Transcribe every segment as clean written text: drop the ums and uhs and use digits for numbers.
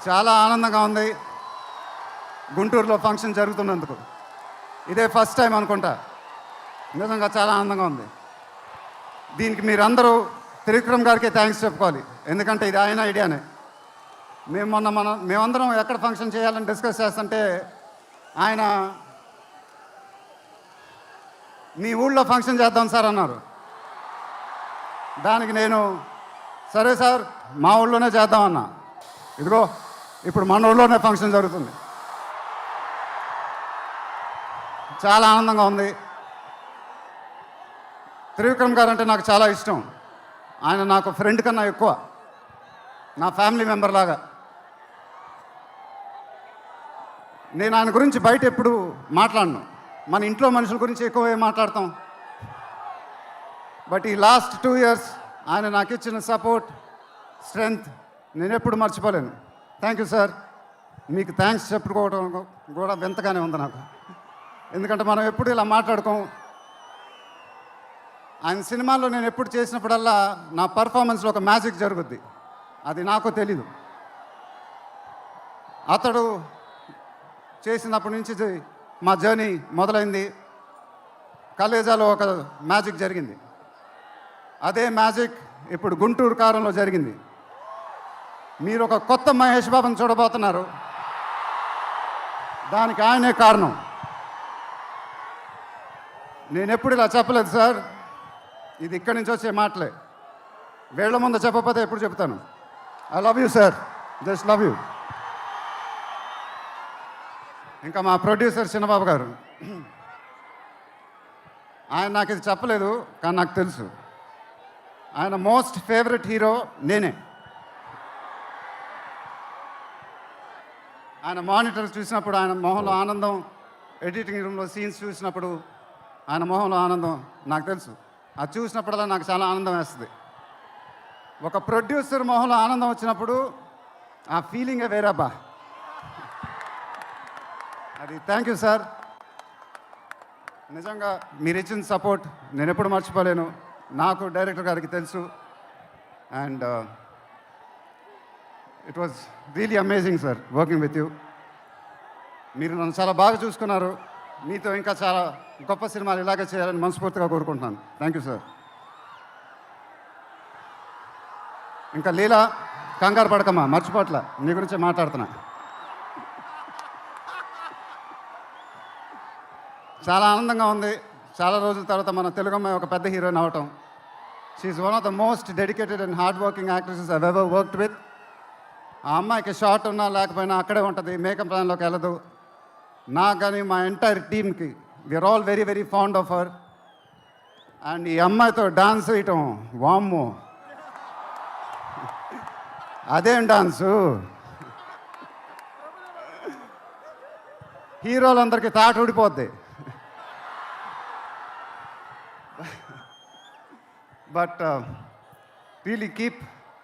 చాలా ఆనందంగా ఉంది గుంటూరులో ఫంక్షన్ జరుగుతున్నందుకు. ఇదే ఫస్ట్ టైం అనుకుంటా. నిజంగా చాలా ఆనందంగా ఉంది. దీనికి మీరందరూ త్రివిక్రమ్ గారికి థ్యాంక్స్ చెప్పుకోవాలి, ఎందుకంటే ఇది ఆయన ఐడియానే. మేమందరం ఎక్కడ ఫంక్షన్ చేయాలని డిస్కస్ చేస్తుంటే ఆయన మీ ఊళ్ళో ఫంక్షన్ చేద్దాం సార్ అన్నారు. దానికి నేను సరే సార్ మా ఊళ్ళోనే చేద్దామన్నా. ఇదిగో ఇప్పుడు మన ఊళ్ళోనే ఫంక్షన్ జరుగుతుంది. చాలా ఆనందంగా ఉంది. త్రివిక్రమ్ గారు అంటే నాకు చాలా ఇష్టం. ఆయన నాకు ఫ్రెండ్ కన్నా ఎక్కువ, నా ఫ్యామిలీ మెంబర్ లాగా. నేను ఆయన గురించి బయట ఎప్పుడు మాట్లాడను. మన ఇంట్లో మనుషుల గురించి ఎక్కువ మాట్లాడతాం. బట్ ఈ లాస్ట్ 2 years ఆయన నాకు ఇచ్చిన సపోర్ట్, స్ట్రెంగ్త్ నేను ఎప్పుడు మర్చిపోలేను. Thank you sir. మీకు థ్యాంక్స్ చెప్పుకోవడం కూడా వింతగానే ఉంది నాకు, ఎందుకంటే మనం ఎప్పుడు ఇలా మాట్లాడుకోం. ఆయన సినిమాల్లో నేను ఎప్పుడు చేసినప్పుడల్లా నా పర్ఫార్మెన్స్లో ఒక మ్యాజిక్ జరుగుద్ది, అది నాకు తెలీదు. అతడు చేసినప్పటి నుంచి మా జర్నీ మొదలైంది. కలేజాలో ఒక మ్యాజిక్ జరిగింది. అదే మ్యాజిక్ ఇప్పుడు గుంటూరు కారంలో జరిగింది. మీరు ఒక కొత్త మహేష్ బాబుని చూడబోతున్నారు. దానికి ఆయనే కారణం. నేను ఎప్పుడు ఇలా చెప్పలేదు సార్, ఇది ఇక్కడి నుంచి వచ్చే మాటలే. వేళ్ల ముందు చెప్పకపోతే ఎప్పుడు చెప్తాను. I love you sir, just love you. ఇంకా మా ప్రొడ్యూసర్ చిన్నబాబు గారు, ఆయన నాకు ఇది చెప్పలేదు కానీ నాకు తెలుసు. ఆయన మోస్ట్ ఫేవరెట్ హీరో నేనే. ఆయన మానిటర్ చూసినప్పుడు ఆయన మొహంలో ఆనందం, ఎడిటింగ్ రూమ్లో సీన్స్ చూసినప్పుడు ఆయన మొహంలో ఆనందం నాకు తెలుసు. అది చూసినప్పుడల్లా నాకు చాలా ఆనందం వేస్తుంది. ఒక ప్రొడ్యూసర్ మొహంలో ఆనందం వచ్చినప్పుడు ఆ ఫీలింగే వేరేబ్బా. అది థ్యాంక్ యూ సార్. నిజంగా మీరు ఇచ్చిన సపోర్ట్ నేను ఎప్పుడు మర్చిపోలేను. నాకు డైరెక్టర్ గారికి తెలుసు. And it was really amazing sir working with you. మీరు నన్ను చాలా బాగా చూసుకున్నారు. మీతో ఇంకా చాలా గొప్ప సినిమాలు ఇలాగే చేయాలని మనస్ఫూర్తిగా కోరుకుంటున్నాను. Thank you sir. ఇంకా లీలా, కంగారు పడకమ్మా, మర్చిపోట్ల, నీ గురించే మాట్లాడుతున్నా. చాలా ఆనందంగా ఉంది. చాలా రోజుల తర్వాత మన తెలుగు అమ్మాయి ఒక పెద్ద హీరోయిన్ అవటం. She's one of the most dedicated and hard working actresses I've ever worked with. ఆ అమ్మాయికి షార్ట్ ఉన్నా లేకపోయినా అక్కడే ఉంటుంది, మేకప్ ప్లాన్లోకి వెళ్ళదు. నాకు కానీ మా ఎంటైర్ టీమ్కి we are all very very fond of her. And ఈ అమ్మాయితో డాన్స్ వేయటం, వామ్మో అదేం డాన్సు. హీరోలందరికీ తాట ఊడిపోద్ది. But really keep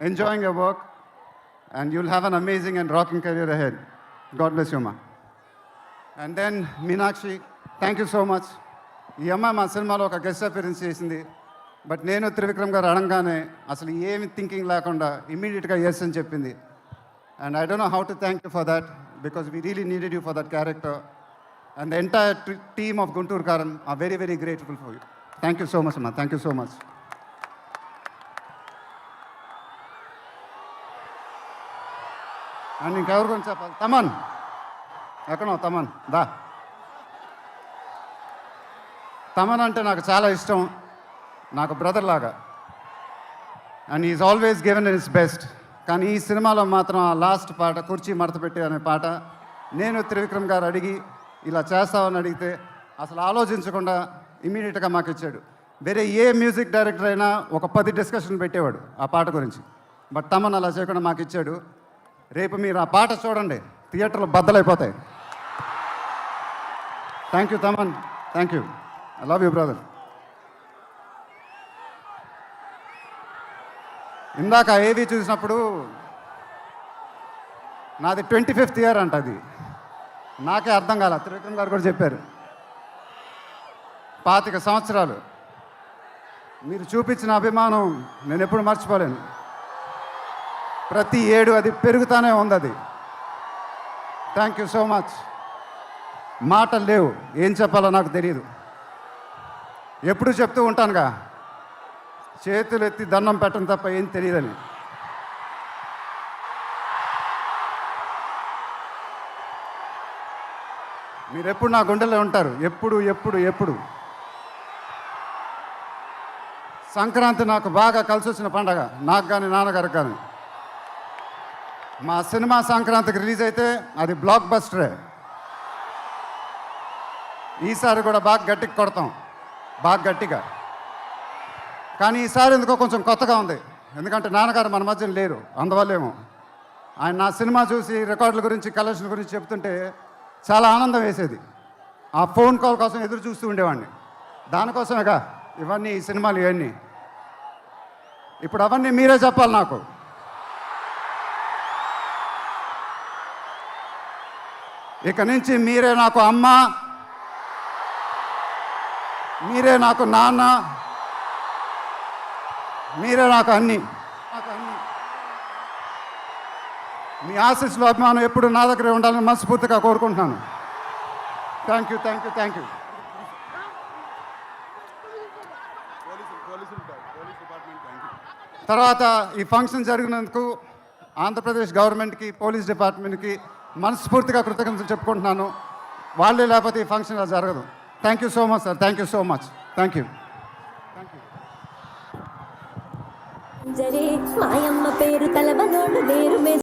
enjoying your work and you'll have an amazing and rocking career ahead. God bless you, ma. And then Meenakshi, thank you so much. ఈ అమ్మాయి మా సినిమాలో ఒక గెస్ట్ అపియరెన్స్ చేసింది. బట్ నేను త్రివిక్రమ్ గారు అడగానే అసలు ఏమి థింకింగ్ లేకుండా ఇమ్మీడియట్గా ఎస్ అని చెప్పింది. And I don't know how to thank you for that because we really needed you for that character. And the entire team of Guntur Kaaram are very very grateful for you. Thank you so much అమ్మా, thank you so much. And ఇంకెవరి గురించి చెప్పాలి? తమన్ ఎక్కడో, తమన్ దా. తమన్ అంటే నాకు చాలా ఇష్టం, నాకు బ్రదర్ లాగా. And is always given in his best. కానీ ఈ సినిమాలో మాత్రం ఆ లాస్ట్ పాట, కుర్చీ మడత పెట్టి అనే పాట, నేను త్రివిక్రమ్ గారు అడిగి ఇలా చేస్తామని అడిగితే అసలు ఆలోచించకుండా ఇమీడియట్గా మాకు ఇచ్చాడు. వేరే ఏ మ్యూజిక్ డైరెక్టర్ అయినా ఒక 10 డిస్కషన్ పెట్టేవాడు ఆ పాట గురించి. బట్ తమన్ అలా చేయకుండా మాకు ఇచ్చాడు. రేపు మీరు ఆ పాట చూడండి, థియేటర్లో బద్దలైపోతాయి. Thank you Thaman, thank you. I love you brother. ఇందాక ఏవి చూసినప్పుడు నాది 25th year అంట. అది నాకే అర్థం కాల. త్రివిక్రమ్ గారు కూడా చెప్పారు 25 సంవత్సరాలు. మీరు చూపించిన అభిమానం నేను ఎప్పుడు మర్చిపోలేను. ప్రతి ఏడు అది పెరుగుతూనే ఉంది. అది థ్యాంక్ యూ సో మచ్. మాటలు లేవు, ఏం చెప్పాలో నాకు తెలియదు. ఎప్పుడు చెప్తూ ఉంటానుగా, చేతులు ఎత్తి దండం పెట్టడం తప్ప ఏం తెలియదని. మీరు ఎప్పుడు నా గుండెలో ఉంటారు, ఎప్పుడు ఎప్పుడు ఎప్పుడు. సంక్రాంతి నాకు బాగా కలిసి వచ్చిన పండగ, నాకు కానీ నాన్నగారికి కానీ. మా సినిమా సంక్రాంతికి రిలీజ్ అయితే అది బ్లాక్ బస్టరే. ఈసారి కూడా బాగా గట్టిగా కొడతాం, బాగా గట్టిగా. కానీ ఈసారి ఎందుకో కొంచెం కొత్తగా ఉంది, ఎందుకంటే నాన్నగారు మన మధ్యన లేరు, అందువల్లేమో. ఆయన నా సినిమా చూసి రికార్డుల గురించి, కలెక్షన్ గురించి చెప్తుంటే చాలా ఆనందం వేసేది. ఆ ఫోన్ కాల్ కోసం ఎదురు చూస్తూ ఉండేవాడిని. దానికోసమేగా ఇవన్నీ, ఈ సినిమాలు ఇవన్నీ. ఇప్పుడు అవన్నీ మీరే చెప్పాలి నాకు. ఇక నుంచి మీరే నాకు అమ్మ, మీరే నాకు నాన్న, మీరే నాకు అన్నీ. మీ ఆశీస్సులు, అభిమానం ఎప్పుడు నా దగ్గరే ఉండాలని మనస్ఫూర్తిగా కోరుకుంటున్నాను. Thank you, thank you, thank you. తర్వాత ఈ ఫంక్షన్ జరిగినందుకు ఆంధ్రప్రదేశ్ గవర్నమెంట్కి, పోలీస్ డిపార్ట్మెంట్కి మనస్ఫూర్తిగా కృతజ్ఞతలు చెప్పుకుంటున్నాను. వాళ్ళే లేకపోతే ఈ ఫంక్షన్ ఇలా జరగదు. Thank you so much sir, thank you so much, thank you. మాయమ్మ పేరు తలవనోడు వేరు